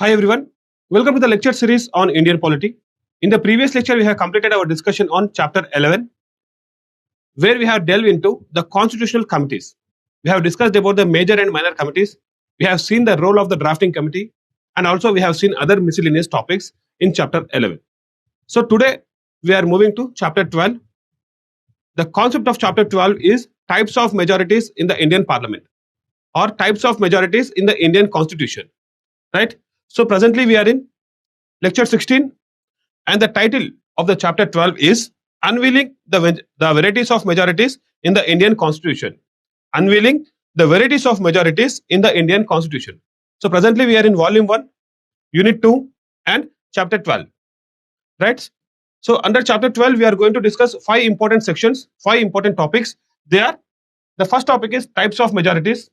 Hi everyone, welcome to the lecture series on Indian Polity. In the previous lecture, we have completed our discussion on chapter 11, where we have delved into the constitutional committees. We have discussed about the major and minor committees. We have seen the role of the drafting committee, and also we have seen other miscellaneous topics in chapter 11. So today we are moving to chapter 12. The concept of chapter 12 is types of majorities in the Indian Parliament or types of majorities in the Indian Constitution, right? So presently we are in lecture 16, and the title of the chapter 12 is Unveiling the Varieties of Majorities in the Indian Constitution. Unveiling the Varieties of Majorities in the Indian Constitution. So presently we are in volume 1, unit 2 and chapter 12, right? So under chapter 12 we are going to discuss 5 important sections, 5 important topics. They are, the first topic is types of majorities,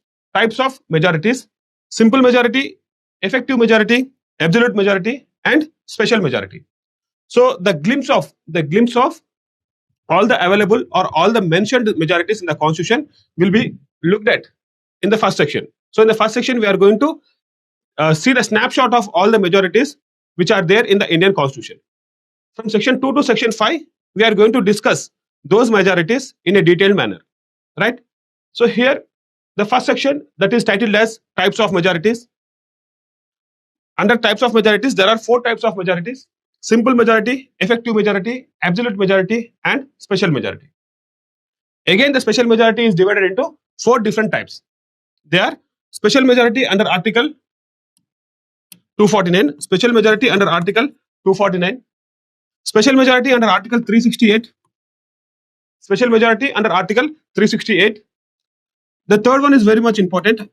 simple majority, effective majority, absolute majority and special majority. So the glimpse of all the available or all the mentioned majorities in the constitution will be looked at in the first section. So in the first section we are going to see the snapshot of all the majorities which are there in the Indian constitution. From section 2 to section 5 we are going to discuss those majorities in a detailed manner, right? So here the first section, that is titled as types of majorities. Under types of majorities there are 4 types of majorities: simple majority, effective majority, absolute majority and special majority. Again the special majority is divided into 4 different types. They are special majority under article 249, special majority under article 249, special majority under article 368, special majority under article 368. The third one is very much important.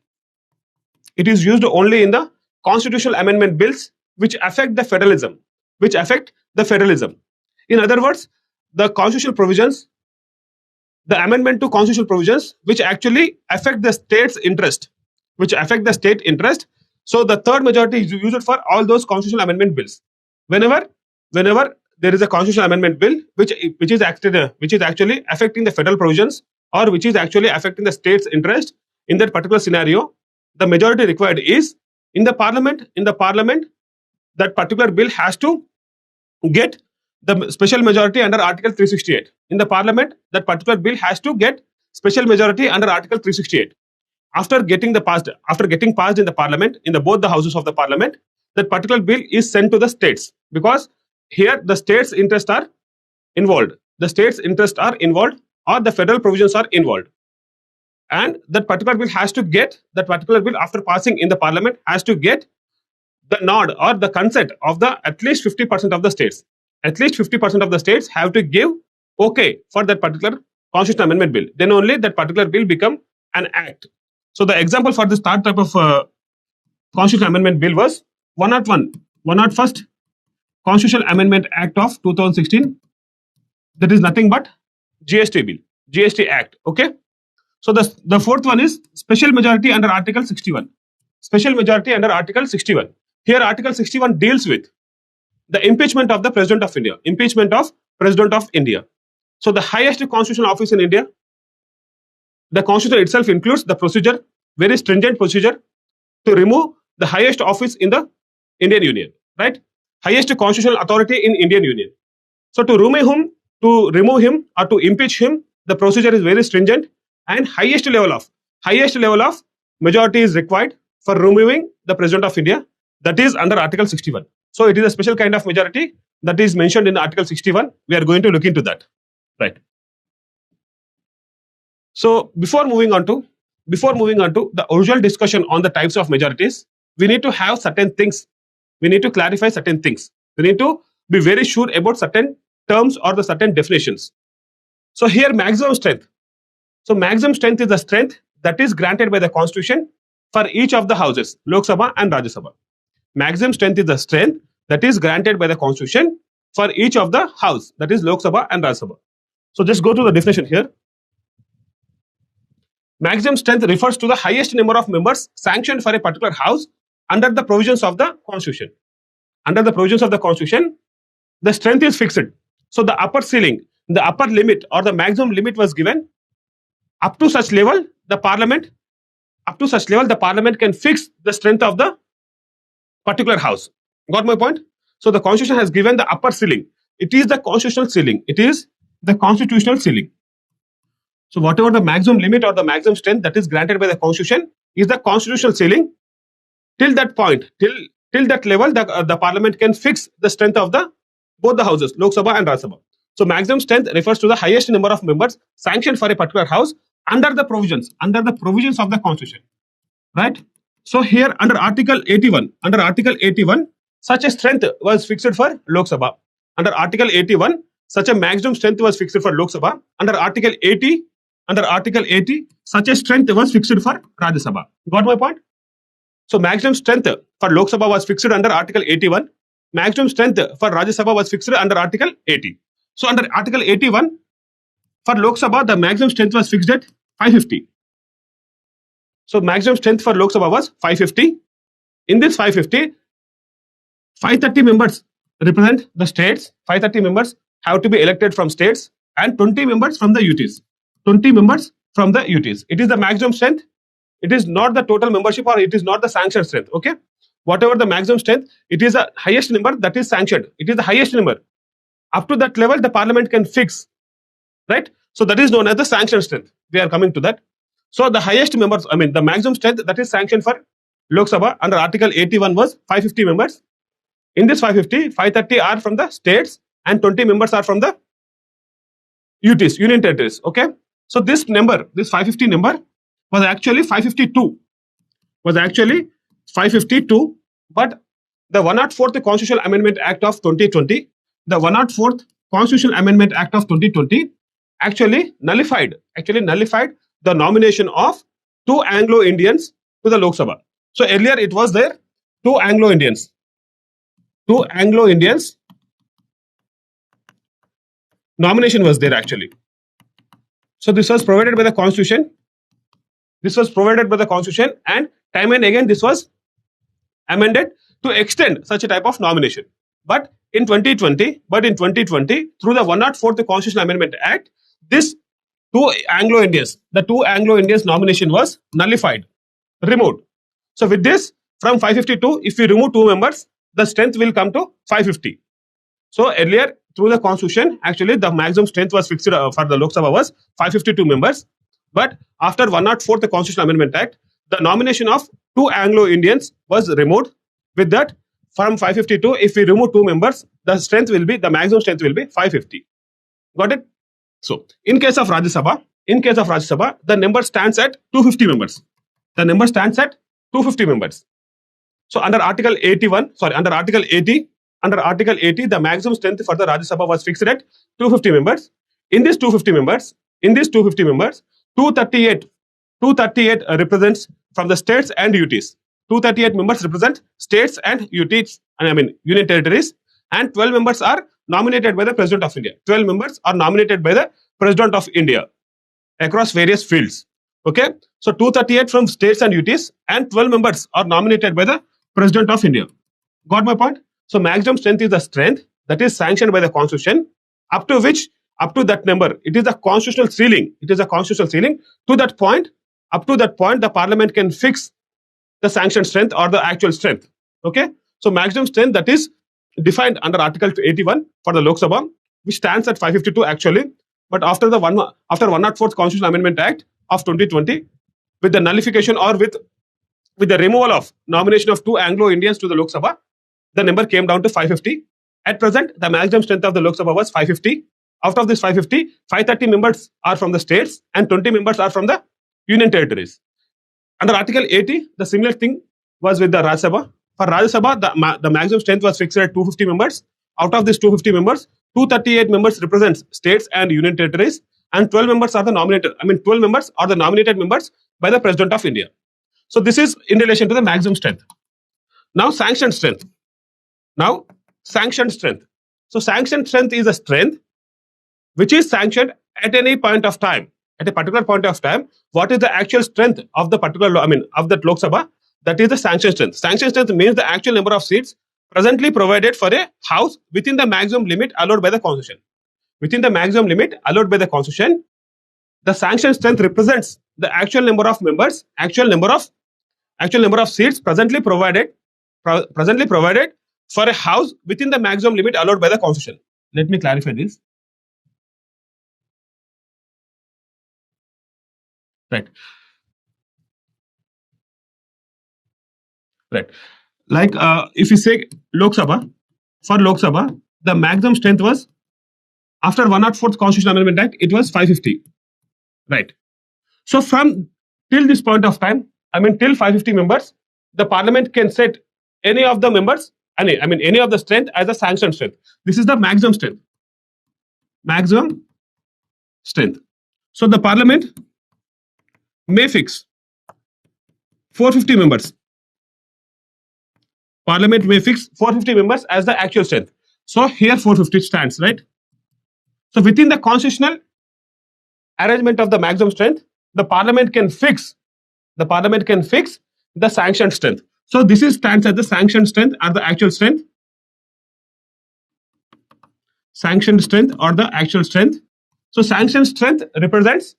It is used only in the constitutional amendment bills which affect the federalism. In other words, the constitutional provisions, the amendment to constitutional provisions which actually affect the state's interest, So the third majority is used for all those constitutional amendment bills. Whenever there is a constitutional amendment bill which is actually affecting the federal provisions or which is actually affecting the state's interest, in that particular scenario, the majority required is in the parliament. That particular bill has to get the special majority under article 368. In the parliament, that particular bill has to get special majority under article 368. After getting passed in the parliament, in both the houses of the parliament, that particular bill is sent to the states, because here the states' interests are involved. Or the federal provisions are involved, and that particular bill after passing in the parliament has to get the nod or the consent of the at least 50% of the states. At least 50% of the states have to give okay for that particular constitutional amendment bill. Then only that particular bill become an act. So the example for this third type of constitutional amendment bill was 101st Constitutional Amendment Act of 2016. That is nothing but GST Act. Okay. So the fourth one is special majority under Article 61. Here Article 61 deals with the impeachment of the President of India. So the highest constitutional office in India, the constitution itself includes the procedure, very stringent procedure to remove the highest office in the Indian Union, right? Highest constitutional authority in Indian Union. So to remove him or to impeach him, the procedure is very stringent, and highest level of majority is required for removing the President of India. That is under Article 61. So it is a special kind of majority that is mentioned in Article 61. We are going to look into that, right? So before moving on to the original discussion on the types of majorities, we need to have certain things. We need to clarify certain things. We need to be very sure about certain terms or the certain definitions. So here maximum strength. So maximum strength is the strength that is granted by the constitution for each of the houses, Lok Sabha and Rajya Sabha. Maximum strength is the strength that is granted by the constitution for each of the house, that is Lok Sabha and Rajya Sabha. So just go to the definition here. Maximum strength refers to the highest number of members sanctioned for a particular house under the provisions of the constitution. Under the provisions of the constitution, the strength is fixed. So the upper ceiling, the upper limit or the maximum limit was given. Up to such level, the parliament can fix the strength of the particular house. Got my point? So the constitution has given the upper ceiling. It is the constitutional ceiling. It is the constitutional ceiling. So whatever the maximum limit or the maximum strength that is granted by the constitution is the constitutional ceiling. Till that point, till that level, the parliament can fix the strength of the both the houses, Lok Sabha and Rajya Sabha. So maximum strength refers to the highest number of members sanctioned for a particular house under the provisions of the constitution, right? So here under Article 81, such a strength was fixed for Lok Sabha. Under Article 81, such a maximum strength was fixed for Lok Sabha. Under Article 80, such a strength was fixed for Rajya Sabha. Got my point? So maximum strength for Lok Sabha was fixed under Article 81. Maximum strength for Rajya Sabha was fixed under Article 80. So under Article 81, for Lok Sabha, the maximum strength was fixed at 550. So maximum strength for Lok Sabha was 550. In this 550, 530 members represent the states. 530 members have to be elected from states and 20 members from the UTs. 20 members from the UTs. It is the maximum strength. It is not the total membership or it is not the sanctioned strength. Okay. Whatever the maximum strength, it is the highest number that is sanctioned. It is the highest number. Up to that level, the parliament can fix. Right. So that is known as the sanctioned strength. We are coming to that. So the highest members, the maximum strength that is sanctioned for Lok Sabha under Article 81 was 550 members. In this 550, 530 are from the states and 20 members are from the UTs, Union Territories. Okay. So this number, this 550 number was actually 552. But the 104th Constitutional Amendment Act of 2020, the 104th Constitutional Amendment Act of 2020 actually nullified the nomination of 2 Anglo-Indians to the Lok Sabha. So earlier it was there 2 Anglo-Indians. Nomination was there actually. So this was provided by the Constitution. And time and again this was amended to extend such a type of nomination. But in 2020, through the 104th Constitutional Amendment Act, this 2 Anglo-Indians, the 2 Anglo-Indians nomination was nullified, removed. So with this, from 552, if we remove 2 members, the strength will come to 550. So earlier, through the Constitution, actually the maximum strength was fixed for the Lok Sabha was 552 members. But after 104th Constitutional Amendment Act, the nomination of 2 Anglo-Indians was removed. With that, from 552, if we remove 2 members, the maximum strength will be 550. Got it? So, in case of Rajya Sabha, the number stands at 250 members. So, under Article 80, the maximum strength for the Rajya Sabha was fixed at 250 members. In these 250 members, 238 represents from the states and UTs. 238 members represent states and UTs, Union Territories, and 12 members are nominated by the President of India. 12 members are nominated by the President of India across various fields. Okay, so 238 from states and UTs, and 12 members are nominated by the President of India. Got my point? So maximum strength is the strength that is sanctioned by the Constitution, up to that number, it is a constitutional ceiling. To that point, the Parliament can fix the sanctioned strength or the actual strength. Okay, so maximum strength that is defined under Article 81 for the Lok Sabha, which stands at 552 actually. But after 104th Constitutional Amendment Act of 2020, with the nullification or with the removal of nomination of 2 Anglo-Indians to the Lok Sabha, the number came down to 550. At present, the maximum strength of the Lok Sabha was 550. Out of this 550, 530 members are from the states and 20 members are from the Union Territories. Under Article 80, the similar thing was with the Rajya Sabha. For Rajya Sabha, the maximum strength was fixed at 250 members. Out of these 250 members, 238 members represents states and Union Territories, and 12 members are the nominated. 12 members are the nominated members by the President of India. So this is in relation to the maximum strength. Now sanctioned strength. So sanctioned strength is a strength which is sanctioned at any point of time. At a particular point of time, what is the actual strength of the particular of that Lok Sabha? That is the sanctioned strength. Sanctioned strength means the actual number of seats presently provided for a house within the maximum limit allowed by the Constitution. The sanctioned strength represents the actual number of members, actual number of seats presently provided presently provided for a house within the maximum limit allowed by the constitution. Let me clarify this. Right. Right. Like if you say Lok Sabha, for Lok Sabha, the maximum strength was after 104th Constitutional Amendment Act, it was 550. Right. So from till this point of time, I mean till 550 members, the parliament can set any of the members, any of the strength as a sanctioned strength. This is the maximum strength. Maximum strength. So the parliament may fix 450 members. Parliament may fix 450 members as the actual strength. So here 450 stands, right? So within the constitutional arrangement of the maximum strength, the parliament can fix the sanctioned strength. So this is stands as the sanctioned strength or the actual strength. Sanctioned strength or the actual strength. So sanctioned strength represents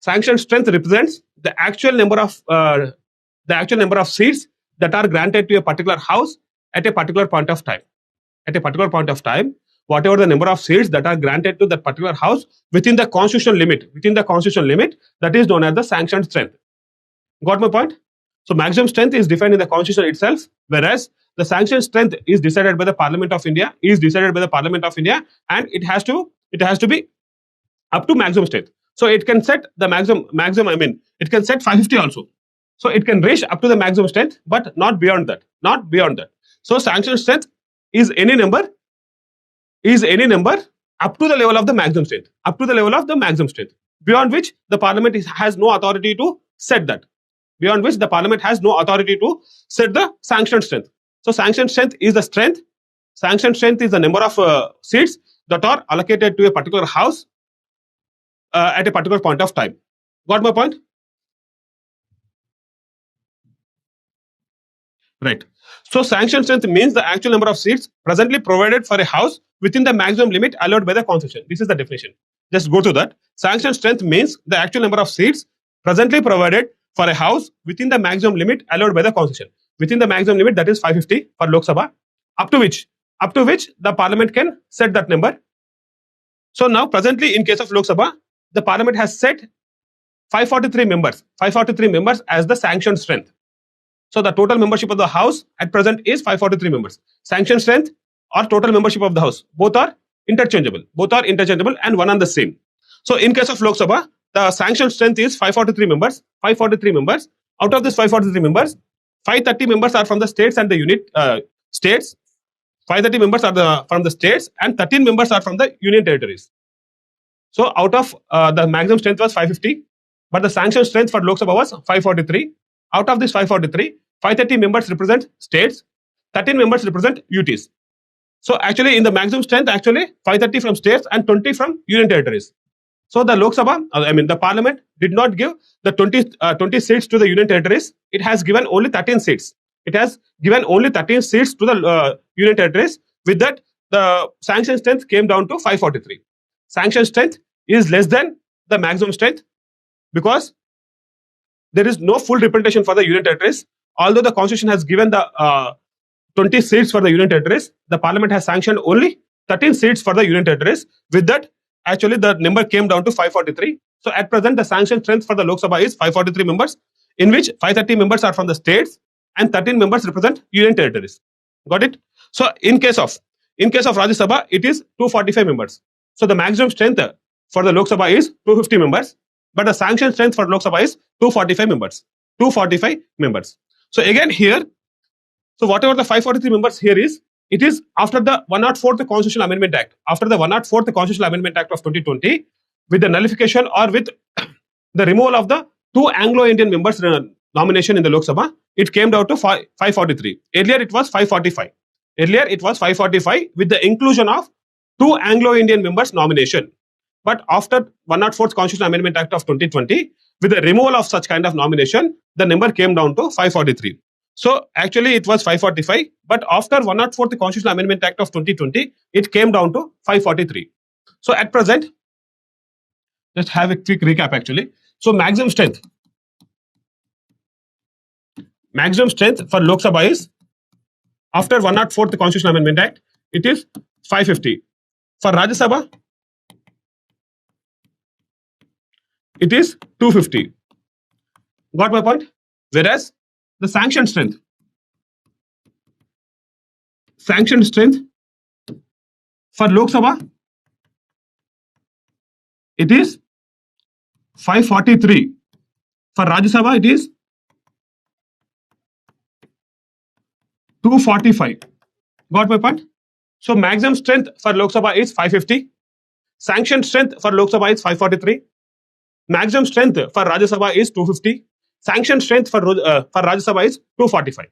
the actual number of seats that are granted to a particular house at a particular point of time. At a particular point of time, whatever the number of seats that are granted to that particular house within the constitutional limit, that is known as the sanctioned strength. Got my point? So maximum strength is defined in the constitution itself, whereas the sanctioned strength is decided by the Parliament of India, and it has to be up to maximum strength. So it can set the maximum. I mean, it can set 550 also. So it can reach up to the maximum strength, but not beyond that. So sanctioned strength is any number up to the level of the maximum strength. Beyond which the Parliament has no authority to set that. Beyond which the Parliament has no authority to set the sanctioned strength. So sanctioned strength is the strength. Sanctioned strength is the number of seats that are allocated to a particular house at a particular point of time. Got my point? Right. So sanctioned strength means the actual number of seats presently provided for a house within the maximum limit allowed by the constitution. This is the definition. Just go to that. Sanctioned strength means the actual number of seats presently provided for a house within the maximum limit allowed by the constitution. Within the maximum limit, that is 550 for Lok Sabha, up to which the Parliament can set that number. So now presently in case of Lok Sabha, the Parliament has set 543 members as the sanctioned strength. So the total membership of the house at present is 543 members. Sanctioned strength or total membership of the house, both are interchangeable and one and the same. So in case of Lok Sabha, the sanctioned strength is 543 members. Out of this 543 members, 530 members are from the states and the unit states. 530 members are from the states and 13 members are from the union territories. So out of the maximum strength was 550, but the sanctioned strength for Lok Sabha was 543. Out of this 543, 530 members represent states, 13 members represent UTs. So actually in the maximum strength, 530 from states and 20 from union territories. So the Lok Sabha, the Parliament did not give the 20 seats to the union territories. It has given only 13 seats. To the union territories. With that, the sanction strength came down to 543. Sanction strength is less than the maximum strength because there is no full representation for the union territories. Although the constitution has given the 20 seats for the union territories, the Parliament has sanctioned only 13 seats for the union territories. With that, actually the number came down to 543. So at present, the sanction strength for the Lok Sabha is 543 members, in which 530 members are from the states and 13 members represent union territories. Got it? So in case of Rajya Sabha, it is 245 members. So the maximum strength for the Lok Sabha is 250 members, but the sanction strength for Lok Sabha is 245 members. So again here, so whatever the 543 members here is, it is after the 104th Constitutional Amendment Act. After the 104th Constitutional Amendment Act of 2020, with the nullification or with the removal of the two Anglo-Indian members nomination in the Lok Sabha, it came down to 543. Earlier it was 545. With the inclusion of two Anglo-Indian members nomination. But after 104th Constitutional Amendment Act of 2020, with the removal of such kind of nomination, the number came down to 543. So actually it was 545, but after 104th Constitutional Amendment Act of 2020, it came down to 543. So at present, let's have a quick recap actually. So maximum strength for Lok Sabha is after 104th Constitutional Amendment Act, it is 550. For Rajya Sabha, it is 250. Got my point? Whereas the sanctioned strength for Lok Sabha, it is 543. For Rajya Sabha, it is 245. Got my point? So maximum strength for Lok Sabha is 550. Sanctioned strength for Lok Sabha is 543. Maximum strength for Rajya Sabha is 250. Sanctioned strength for Rajya Sabha is 245.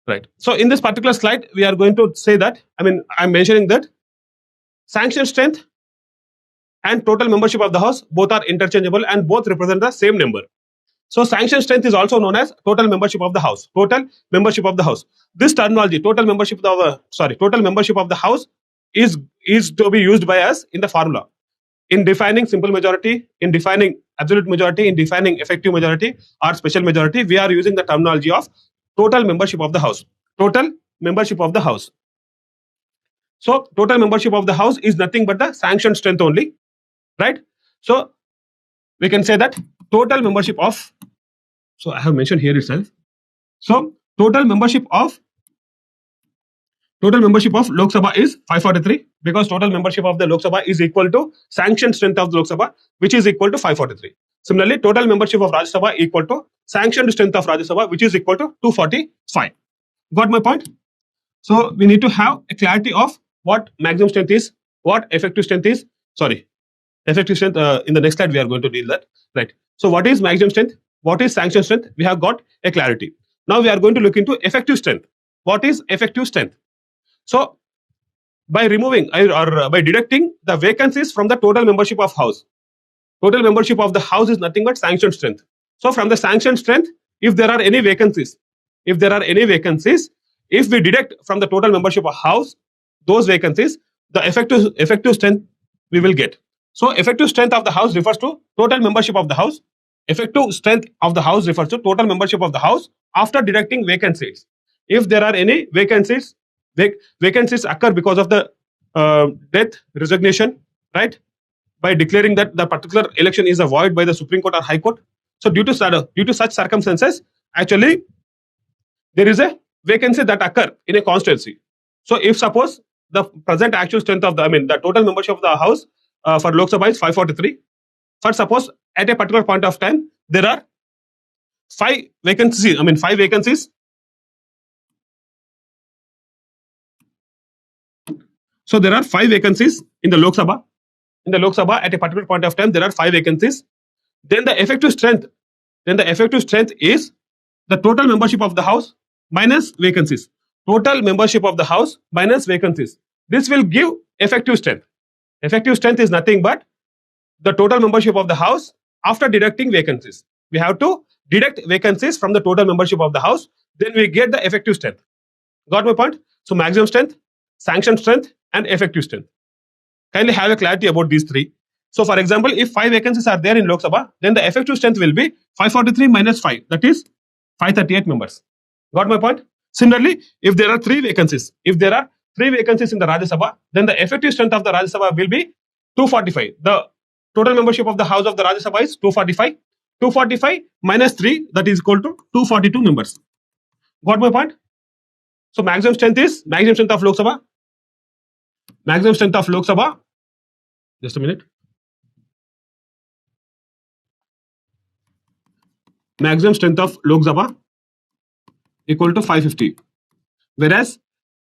Right. So in this particular slide, we are going to say that, I'm mentioning that sanctioned strength and total membership of the House both are interchangeable and both represent the same number. So sanctioned strength is also known as total membership of the House. Total membership of the House. This terminology, total membership of the House, is to be used by us in the formula. In defining simple majority, in defining absolute majority, in defining effective majority or special majority, we are using the terminology of total membership of the House. Total membership of the House. So total membership of the House is nothing but the sanctioned strength only, right? So we can say that total membership of, so I have mentioned here itself. So total membership of Lok Sabha is 543 because total membership of the Lok Sabha is equal to sanctioned strength of the Lok Sabha, which is equal to 543. Similarly, total membership of Rajya Sabha equal to sanctioned strength of Rajya Sabha, which is equal to 245. Got my point? So we need to have a clarity of what maximum strength is, what effective strength is. Effective strength. In the next slide, we are going to deal that. Right. So what is maximum strength? What is sanctioned strength? We have got a clarity. Now we are going to look into effective strength. What is effective strength? So by removing or by deducting the vacancies from the total membership of House. Total membership of the House is nothing but sanctioned strength. So from the sanctioned strength, if there are any vacancies, if we deduct from the total membership of House those vacancies, the effective strength we will get. So effective strength of the House refers to total membership of the House. Effective strength of the House refers to total membership of the House after deducting vacancies. If there are any vacancies occur because of the death, resignation, right? By declaring that the particular election is void by the Supreme Court or High Court. So due to such circumstances, actually there is a vacancy that occur in a constituency. So if suppose the present actual strength of the total membership of the House for Lok Sabha is 543. For suppose at a particular point of time there are 5 vacancies. So there are 5 vacancies in the Lok Sabha. In the Lok Sabha, at a particular point of time, there are 5 vacancies. Then the effective strength is the total membership of the House minus vacancies. Total membership of the House minus vacancies. This will give effective strength. Effective strength is nothing but the total membership of the House after deducting vacancies. We have to deduct vacancies from the total membership of the House. Then we get the effective strength. Got my point? So maximum strength, sanctioned strength, and effective strength. Kindly have a clarity about these 3. So for example, if 5 vacancies are there in Lok Sabha, then the effective strength will be 543 minus 5, that is 538 members. Got my point? Similarly, if there are 3 vacancies, in the Rajya Sabha, then the effective strength of the Rajya Sabha will be 245. The total membership of the House of the Rajya Sabha is 245. 245 minus 3, that is equal to 242 members. Got my point? So maximum strength of Lok Sabha. Maximum strength of Lok Sabha. Just a minute. Maximum strength of Lok Sabha equal to 550. Whereas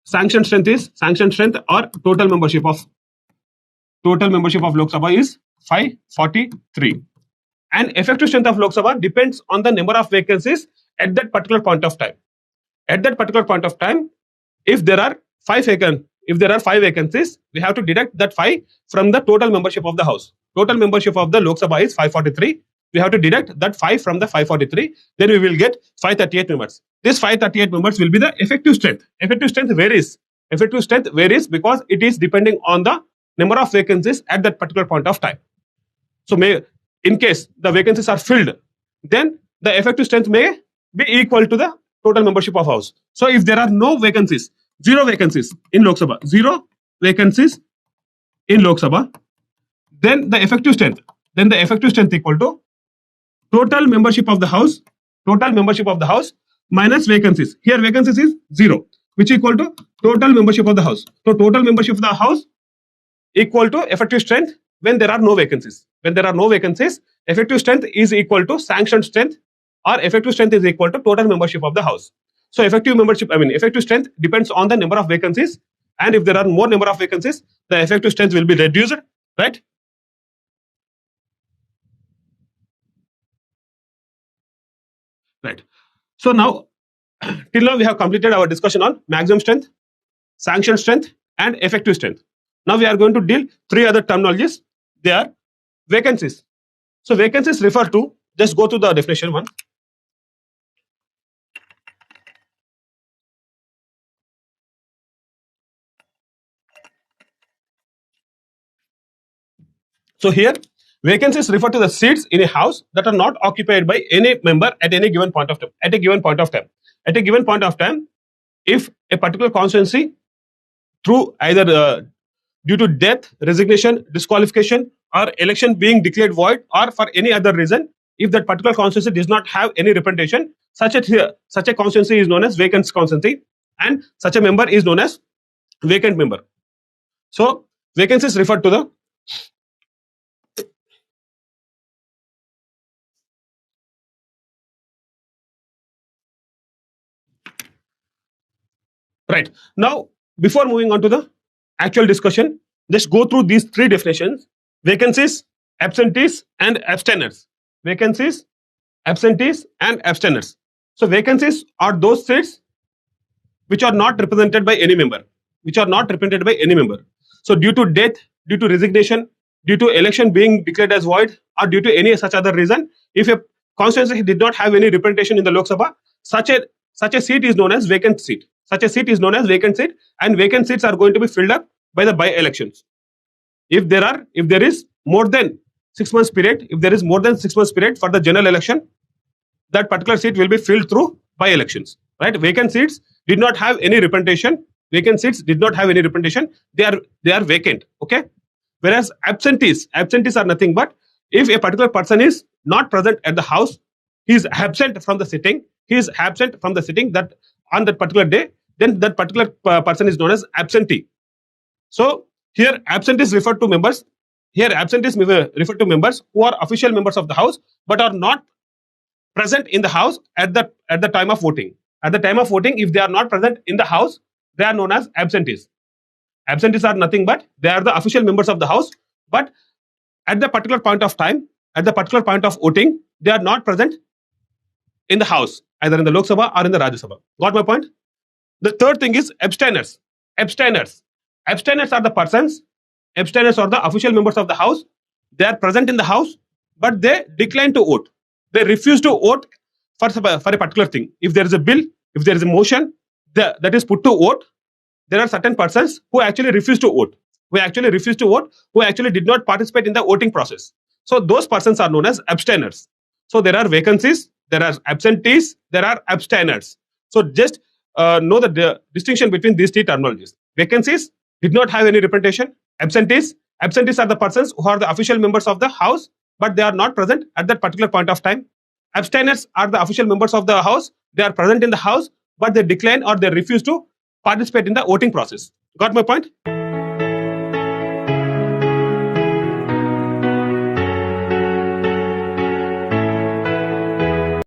sanctioned strength or total membership of Lok Sabha is 543. And effective strength of Lok Sabha depends on the number of vacancies at that particular point of time. At that particular point of time, if there are 5 vacancies, we have to deduct that 5 from the total membership of the House. Total membership of the Lok Sabha is 543. We have to deduct that 5 from the 543. Then we will get 538 members. This 538 members will be the effective strength. Effective strength varies. Because it is depending on the number of vacancies at that particular point of time. So in case the vacancies are filled, then the effective strength may be equal to the total membership of house. So if there are no vacancies, zero vacancies in Lok Sabha, zero vacancies in Lok Sabha, then the effective strength equal to total membership of the house minus vacancies. Here vacancies is zero, which equal to total membership of the house. So total membership of the house equal to effective strength when there are no vacancies. When there are no vacancies, effective strength is equal to sanctioned strength, or effective strength is equal to total membership of the house. So effective strength depends on the number of vacancies, and if there are more number of vacancies, the effective strength will be reduced, right? Right. So now, till now we have completed our discussion on maximum strength, sanctioned strength, and effective strength. Now we are going to deal three other terminologies. They are vacancies. So vacancies refer to, just go to the definition one. So here, vacancies refer to the seats in a house that are not occupied by any member at any given point of time. At a given point of time, if a particular constituency, through either due to death, resignation, disqualification, or election being declared void, or for any other reason, if that particular constituency does not have any representation, such a constituency is known as vacant constituency, and such a member is known as vacant member. So vacancies refer to the right. Now, before moving on to the actual discussion, just go through these three definitions: vacancies, absentees, and abstainers. Vacancies, absentees, and abstainers. So vacancies are those seats which are not represented by any member. So due to death, due to resignation, due to election being declared as void, or due to any such other reason, if a constituency did not have any representation in the Lok Sabha, such a seat is known as vacant seat. And vacant seats are going to be filled up by the by-elections. If there is more than 6 months period, for the general election, that particular seat will be filled through by-elections. Right? Vacant seats did not have any representation. They are vacant. Okay. Whereas absentees are nothing but if a particular person is not present at the house, he is absent from the sitting. That on that particular day, then that particular person is known as absentee. So here absentees refer to members. Refer to members who are official members of the house but are not present in the house at the time of voting. At the time of voting, if they are not present in the house, they are known as absentees. Absentees are nothing but they are the official members of the house, but at the particular point of time, at the particular point of voting, they are not present in the house, either in the Lok Sabha or in the Rajya Sabha. Got my point? The third thing is abstainers. Abstainers are the persons. Abstainers are the official members of the house. They are present in the house, but they decline to vote. They refuse to vote for a particular thing. If there is a bill, if there is a motion that is put to vote, there are certain persons who actually refuse to vote. Who actually did not participate in the voting process. So those persons are known as abstainers. So there are vacancies, there are absentees, there are abstainers. So just know the distinction between these three terminologies. Vacancies did not have any representation. Absentees are the persons who are the official members of the house, but they are not present at that particular point of time. Abstainers are the official members of the house. They are present in the house, but they decline or they refuse to participate in the voting process. Got my point?